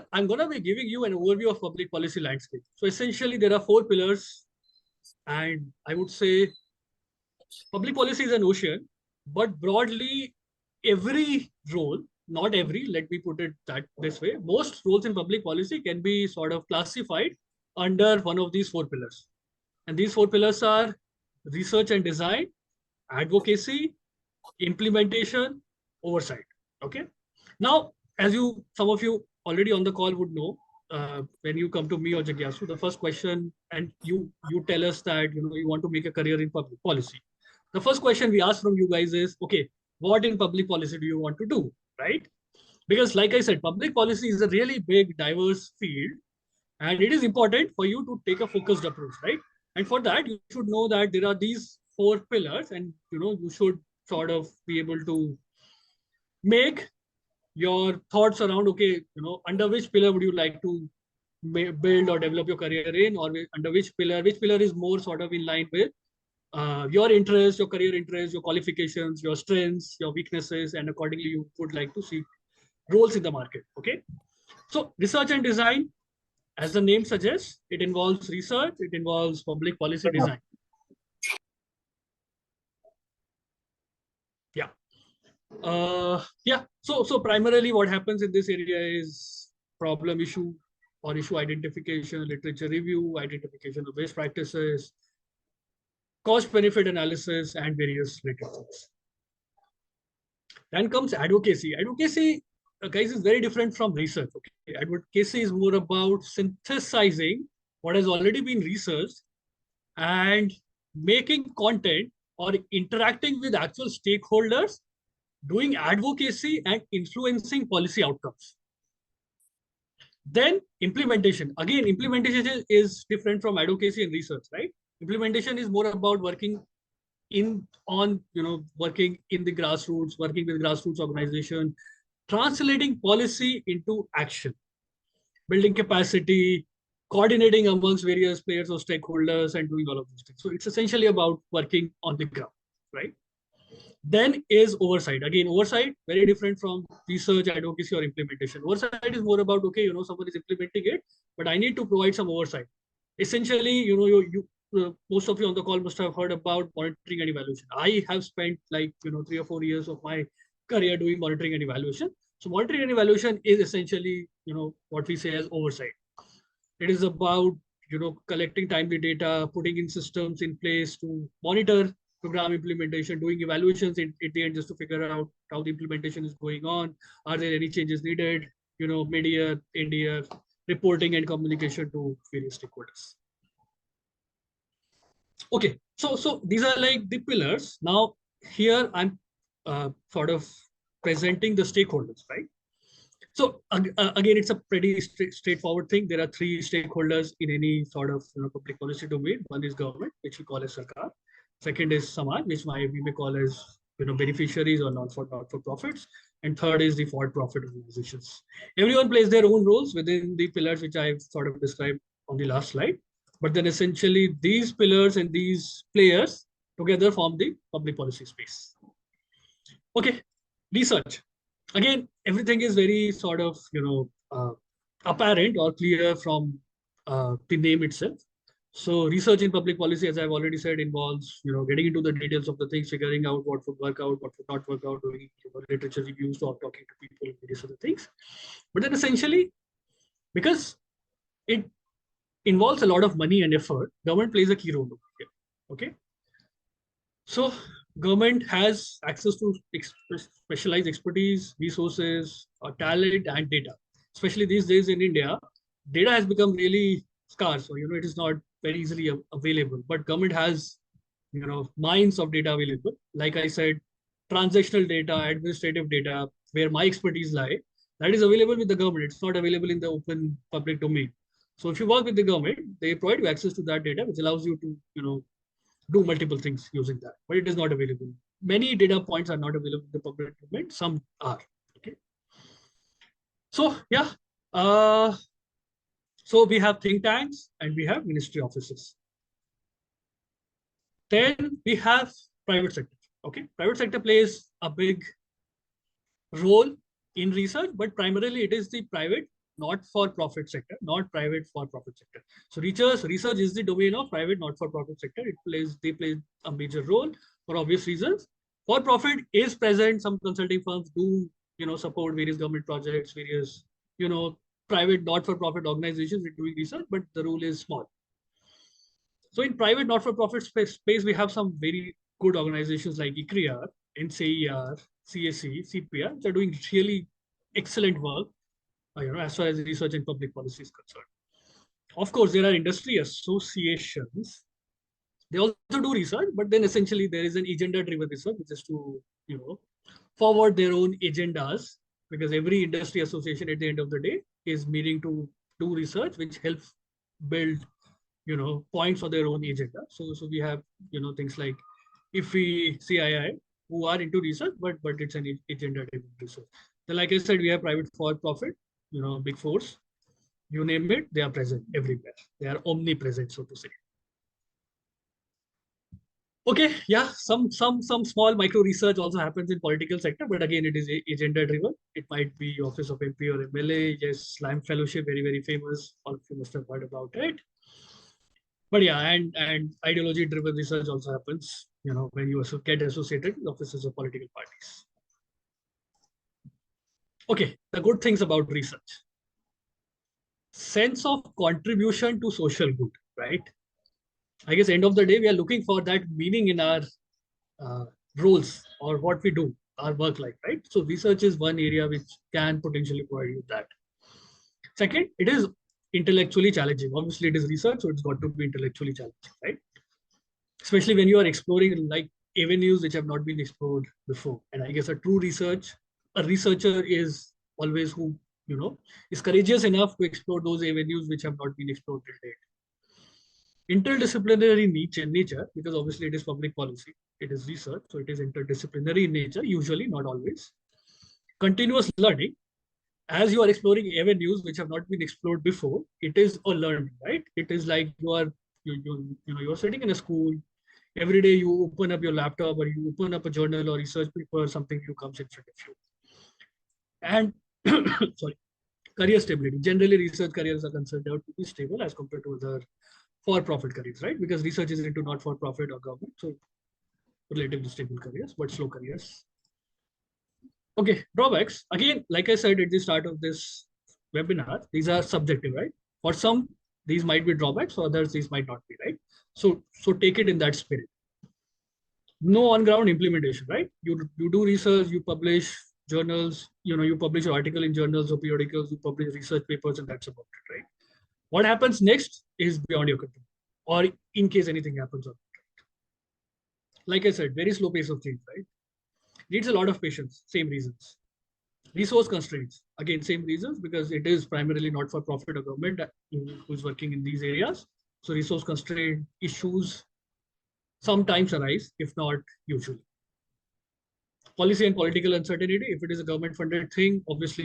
here I'm going to be giving you an overview of public policy landscape. So essentially there are 4 pillars, and I would say public policy is an ocean, but broadly every role, not every, let me put it that this way, most roles in public policy can be sort of classified under one of these 4 pillars. And these 4 pillars are research and design, advocacy, implementation, oversight. Okay. Now, as some of you already on the call would know, when you come to me or Jigyasu, the first question, and you tell us that you want to make a career in public policy. The first question we ask from you guys is, okay, what in public policy do you want to do, right? Because like I said, public policy is a really big, diverse field, and it is important for you to take a focused approach, right? And for that, you should know that there are these 4 pillars, and you should sort of be able to make your thoughts around, okay, under which pillar would you like to build or develop your career in, or under which pillar is more sort of in line with your interests, your career interests, your qualifications, your strengths, your weaknesses, and accordingly you would like to see roles in the market. Okay. So research and design, as the name suggests, it involves research, it involves public policy design. Yeah. So primarily what happens in this area is problem issue or issue identification, literature review, identification of best practices, cost benefit analysis, and various related things. Then comes advocacy. Advocacy, guys, is very different from research. Okay, advocacy is more about synthesizing what has already been researched and making content or interacting with actual stakeholders, doing advocacy and influencing policy outcomes. Then implementation. Again, implementation is different from advocacy and research, right? Implementation is more about working in the grassroots, working with grassroots organization, translating policy into action, building capacity, coordinating amongst various players or stakeholders, and doing all of these things. So it's essentially about working on the ground, right? Then is oversight. Again, oversight, very different from research, advocacy, or implementation. Oversight is more about, okay, someone is implementing it, but I need to provide some oversight. Essentially, most of you on the call must have heard about monitoring and evaluation. I have spent 3 or 4 years of my career doing monitoring and evaluation. So monitoring and evaluation is essentially, what we say as oversight. It is about, collecting timely data, putting in systems in place to monitor program implementation, doing evaluations at the end just to figure out how the implementation is going on. Are there any changes needed? Mid-year, end-year, reporting and communication to various stakeholders. Okay, so these are like the pillars. Now here I'm sort of presenting the stakeholders, right? So again, it's a pretty straightforward thing. There are 3 stakeholders in any sort of public policy domain. One is government, which we call as Sarkar. Second is Samaj, which we may call as beneficiaries or not-for-profits. And third is the for-profit organizations. Everyone plays their own roles within the pillars, which I've sort of described on the last slide. But then essentially these pillars and these players together form the public policy space. Okay, research. Again, everything is very sort of, apparent or clear from the name itself. So research in public policy, as I've already said, involves, getting into the details of the things, figuring out what would work out, what would not work out, doing literature reviews, or talking to people, various other things. But then essentially, because it involves a lot of money and effort, government plays a key role here. Okay. So government has access to specialized expertise, resources, talent, and data. Especially these days in India, data has become really scarce. So, it is not very easily available, but government has, mines of data available. Like I said, transactional data, administrative data, where my expertise lie, that is available with the government. It's not available in the open public domain. So if you work with the government, they provide you access to that data, which allows you to, do multiple things using that, but it is not available. Many data points are not available in the public domain. Some are. Okay. So yeah. So we have think tanks and we have ministry offices. Then we have private sector. Okay. Private sector plays a big role in research, but primarily it is the private not-for-profit sector, not private for-profit sector. So research is the domain of private not-for-profit sector. They play a major role for obvious reasons. For-profit is present. Some consulting firms do, support various government projects, various, private not-for-profit organizations in doing research, but the role is small. So in private not-for-profit space, we have some very good organizations like ICRIAR, NCER, CSE, CPR, which are doing really excellent work, as far as research and public policy is concerned. Of course, there are industry associations. They also do research, but then essentially there is an agenda-driven research, which is to, forward their own agendas, because every industry association at the end of the day is meaning to do research, which helps build, points for their own agenda. So we have, things like IFFI, CII, who are into research, but it's an agenda-driven research. Then, like I said, we have private for-profit, big fours, you name it, they are present everywhere. They are omnipresent, so to say. Okay, yeah, some small micro research also happens in political sector, but again, it is agenda driven. It might be Office of MP or MLA. Yes, Lime Fellowship, very, very famous. All of you must have heard about it. But yeah, and ideology driven research also happens, when you also get associated with offices of political parties. Okay, the good things about research. Sense of contribution to social good, right? I guess end of the day, we are looking for that meaning in our roles or what we do, our work life, right? So research is one area which can potentially provide you that. Second, it is intellectually challenging. Obviously, it is research, so it's got to be intellectually challenging, right? Especially when you are exploring like avenues which have not been explored before. And I guess a researcher is always who, is courageous enough to explore those avenues which have not been explored till date. Interdisciplinary nature, because obviously it is public policy, it is research, so it is interdisciplinary in nature, usually, not always. Continuous learning, as you are exploring avenues which have not been explored before, it is a learning, right? It is like you're sitting in a school, every day you open up your laptop or you open up a journal or research paper, something new comes in front of you. And sorry, career stability. Generally, research careers are considered to be stable as compared to other for-profit careers, right? Because research is into not-for-profit or government, so relatively stable careers, but slow careers. Okay, drawbacks. Again, like I said at the start of this webinar, these are subjective, right? For some, these might be drawbacks, for others, these might not be, right? So take it in that spirit. No on-ground implementation, right? You do research, you publish journals, you publish an article in journals or periodicals, you publish research papers, and that's about it, right? What happens next is beyond your control, or in case anything happens. Like I said, very slow pace of change, right? Needs a lot of patience, same reasons. Resource constraints, again, same reasons, because it is primarily not for profit or government who's working in these areas. So resource constraint issues sometimes arise, if not usually. Policy and political uncertainty, if it is a government funded thing, obviously,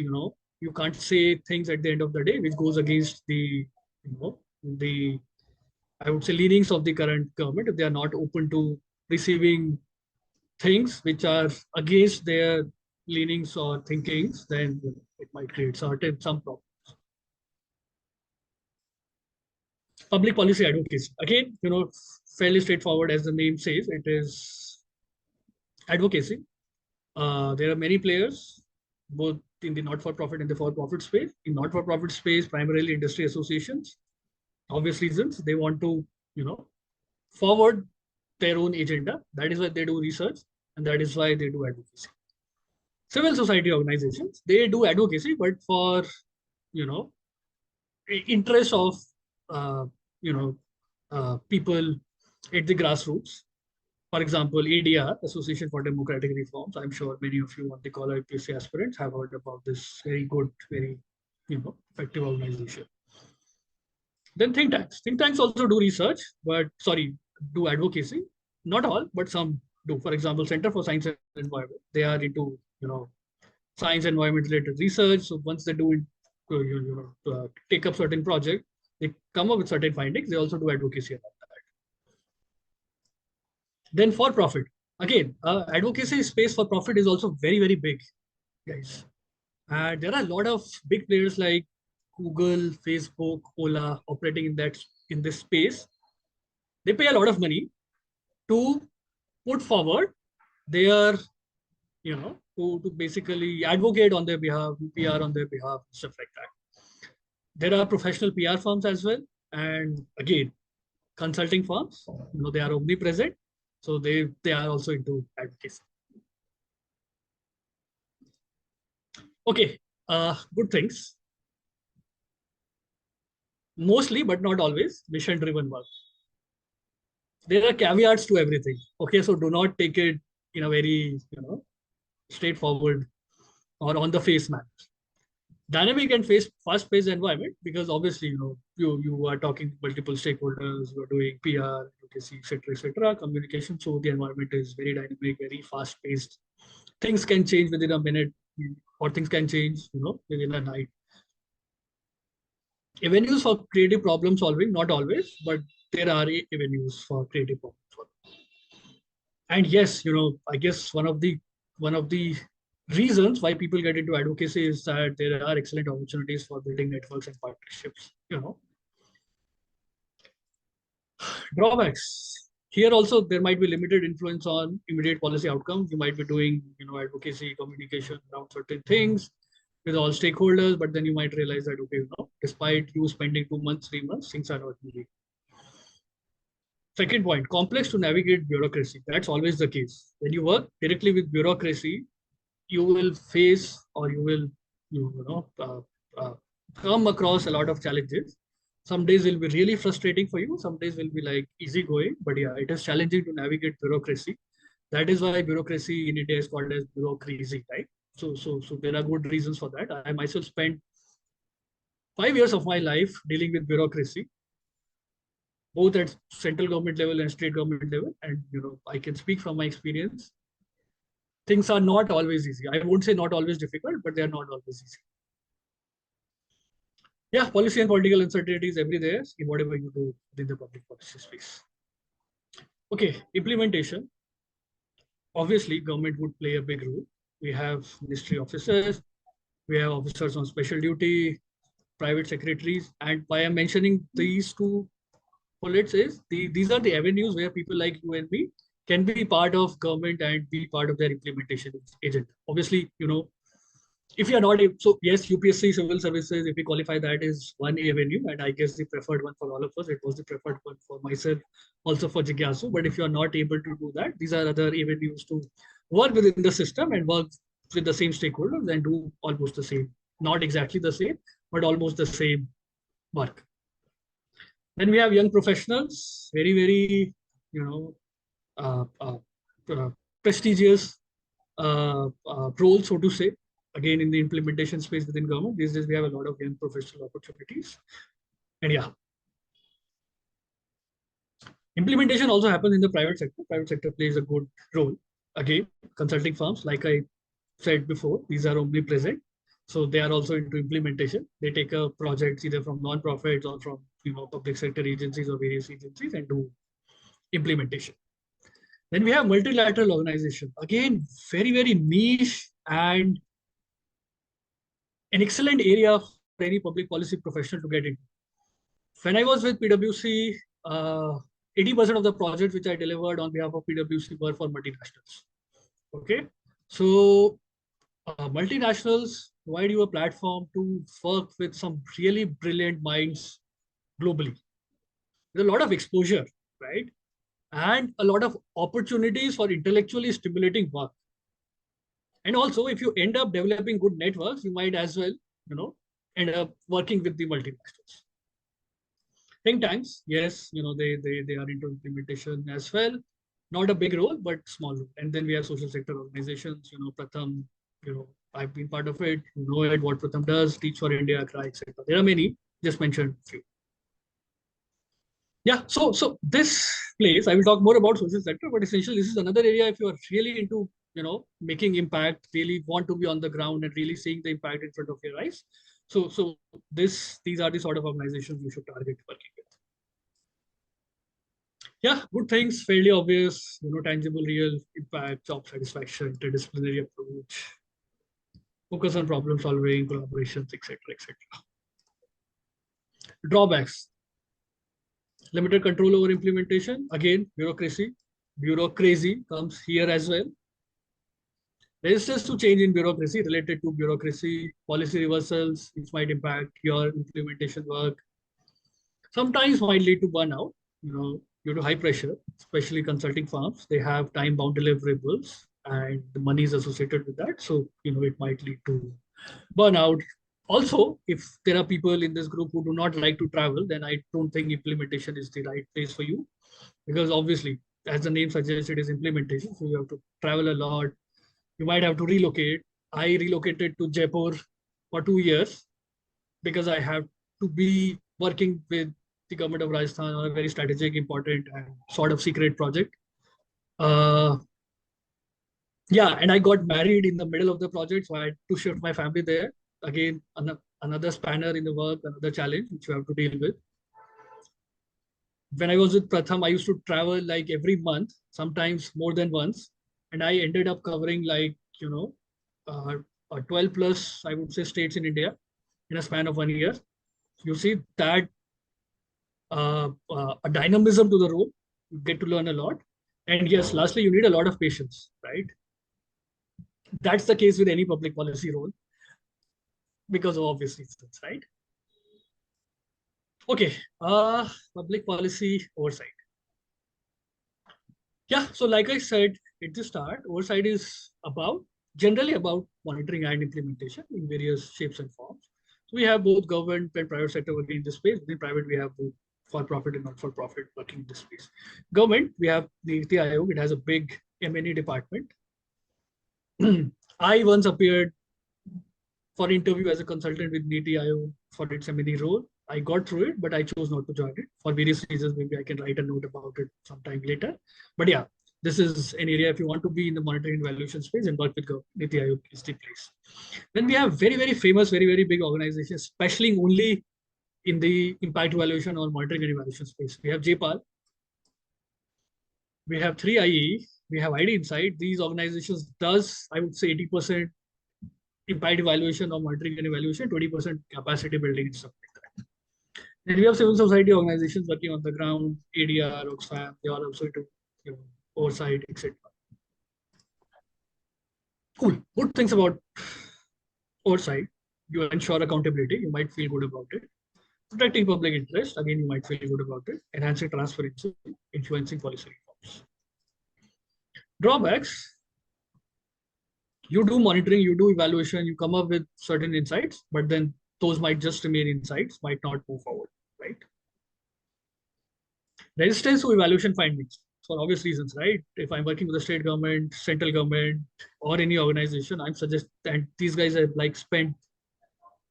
you can't say things at the end of the day, which goes against the, I would say, leanings of the current government. If they are not open to receiving things which are against their leanings or thinkings, then it might create some problems. Public policy advocacy. Again, fairly straightforward, as the name says, it is advocacy. There are many players, both in the not-for-profit and the for-profit space. In not-for-profit space, primarily industry associations. Obvious reasons, they want to, forward their own agenda. That is why they do research, and that is why they do advocacy. Civil society organizations, they do advocacy, but for, interest of, people at the grassroots. For example, ADR, Association for Democratic Reforms. I'm sure many of you on the call UPSC aspirants have heard about this very good, very, effective organization. Then think tanks. Think tanks also do research, but do advocacy. Not all, but some do. For example, Center for Science and Environment. They are into, science environment related research. So once they do it, take up certain project, they come up with certain findings. They also do advocacy about that. Then for profit. Again, advocacy space for profit is also very, very big, guys. And there are a lot of big players like Google, Facebook, Ola operating in this space, they pay a lot of money to put forward their, to basically advocate on their behalf, do PR on their behalf, stuff like that. There are professional PR firms as well, and again, consulting firms. They are omnipresent, so they are also into advocacy. Okay, good things. Mostly, but not always, mission-driven work. There are caveats to everything. Okay, so do not take it in a very straightforward or on the face manner. Dynamic and fast-paced environment, because obviously you are talking to multiple stakeholders, you are doing PR, advocacy, etc. Communication. So the environment is very dynamic, very fast-paced. Things can change within a minute, or things can change within a night. Avenues for creative problem solving, not always, but there are avenues for creative problem solving. And yes, I guess one of the reasons why people get into advocacy is that there are excellent opportunities for building networks and partnerships. Drawbacks. Here also there might be limited influence on immediate policy outcomes. You might be doing advocacy communication around certain things with all stakeholders, but then you might realize that okay, despite you spending 2 months, 3 months, things are not moving. Second point, complex to navigate bureaucracy. That's always the case. When you work directly with bureaucracy, you will face, or you will come across a lot of challenges. Some days will be really frustrating for you. Some days will be like easy going, but yeah, it is challenging to navigate bureaucracy. That is why bureaucracy in India is called as bureaucracy, right? So there are good reasons for that. I myself spent 5 years of my life dealing with bureaucracy, both at central government level and state government level. And I can speak from my experience. Things are not always easy. I won't say not always difficult, but they are not always easy. Yeah, policy and political uncertainties every day in whatever you do within the public policy space. Okay, implementation. Obviously, government would play a big role. We have ministry officers, we have officers on special duty, private secretaries, and why I'm mentioning these two bullets is these are the avenues where people like you and me can be part of government and be part of their implementation agent. Obviously, if you are not able, so yes, UPSC civil services, if we qualify that, is one avenue, and I guess the preferred one for all of us. It was the preferred one for myself, also for Jigyasu. But if you are not able to do that, these are other avenues to work within the system and work with the same stakeholders and do almost the same, not exactly the same, but almost the same work. Then we have young professionals, very, very, uh, uh, prestigious role, so to say. Again, in the implementation space within government, these days we have a lot of young professional opportunities. And yeah, implementation also happens in the private sector. Private sector plays a good role. Again, consulting firms, like I said before, these are omnipresent. So they are also into implementation. They take a project either from non-profits or from public sector agencies or various agencies and do implementation. Then we have multilateral organization. Again, very, very niche and an excellent area for any public policy professional to get into. When I was with PwC, 80% of the projects which I delivered on behalf of PwC were for multinationals. Okay, so multinationals provide you a platform to work with some really brilliant minds globally. There's a lot of exposure, right? And a lot of opportunities for intellectually stimulating work. And also, if you end up developing good networks, you might as well, end up working with the multinationals. Think tanks, yes, they are into implementation as well. Not a big role, but small role. And then we have social sector organizations, Pratham, I've been part of it, it, what Pratham does, Teach for India, CRY, etc. There are many, just mentioned a few. Yeah, so this place, I will talk more about social sector, but essentially this is another area if you are really into, making impact, really want to be on the ground and really seeing the impact in front of your eyes. So these are the sort of organizations you should target working with. Yeah, good things, fairly obvious, tangible, real impact, job satisfaction, interdisciplinary approach, focus on problem solving, collaborations, etc., etc. Drawbacks: limited control over implementation. Again, bureaucracy. Bureaucracy comes here as well. Resistance to change in bureaucracy related to bureaucracy, policy reversals, which might impact your implementation work. Sometimes might lead to burnout, due to high pressure, especially consulting firms. They have time-bound deliverables and the money is associated with that. So, it might lead to burnout. Also, if there are people in this group who do not like to travel, then I don't think implementation is the right place for you, because obviously, as the name suggests, it is implementation. So you have to travel a lot. You might have to relocate. I relocated to Jaipur for 2 years because I have to be working with the government of Rajasthan on a very strategic, important, and sort of secret project. Uh, yeah, and I got married in the middle of the project, so I had to shift my family there. Again, another spanner in the work, another challenge which you have to deal with. When I was with Pratham, I used to travel like every month, sometimes more than once, and I ended up covering like 12 plus, I would say, states in India in a span of 1 year. You see that a dynamism to the role. You get to learn a lot, and yes, lastly, you need a lot of patience, right? That's the case with any public policy role because of obvious reasons, right? Okay, public policy oversight. Yeah, so like I said at the start, oversight is generally about monitoring and implementation in various shapes and forms. So we have both government and private sector working in this space. Within private, we have both for-profit and not-for-profit working in this space. Government, we have the Niti Aayog. It has a big M&E department. I once appeared for interview as a consultant with Niti Aayog for its M&E role. I got through it, but I chose not to join it for various reasons. Maybe I can write a note about it sometime later. But yeah, this is an area if you want to be in the monitoring and evaluation space and work with Niti Aayog is the place. Then we have very, very famous, very, very big organizations, especially only in the impact evaluation or monitoring and evaluation space. We have JPAL, we have 3IE, we have ID Insight. These organizations does, I would say, 80% impact evaluation or monitoring and evaluation, 20% capacity building and stuff like that. And we have civil society organizations working on the ground, ADR, Oxfam, they are also do oversight, etc. Cool. Good things about oversight. You ensure accountability. You might feel good about it. Protecting public interest. Again, you might feel good about it. Enhancing transparency, influencing policy reforms. Drawbacks. You do monitoring, you do evaluation, you come up with certain insights, but then those might just remain insights, might not move forward, right? Resistance to evaluation findings for obvious reasons, right? If I'm working with the state government, central government, or any organization, I'm suggesting that these guys have like spent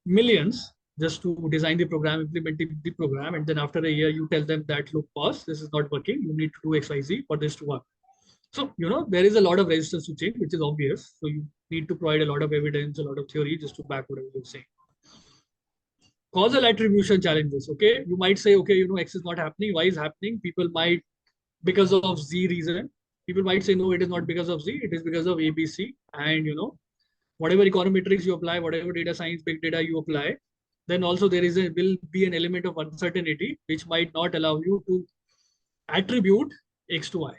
millions just to design the program, implement the program, and then after a year, you tell them that, look, boss, this is not working. You need to do XYZ for this to work. So, there is a lot of resistance to change, which is obvious. So you need to provide a lot of evidence, a lot of theory just to back whatever you're saying. Causal attribution challenges. Okay, you might say, okay, X is not happening. Y is happening. People might, because of Z reason, people might say, no, it is not because of Z. It is because of ABC. And, whatever econometrics you apply, whatever data science, big data you apply, then also there will be an element of uncertainty, which might not allow you to attribute X to Y.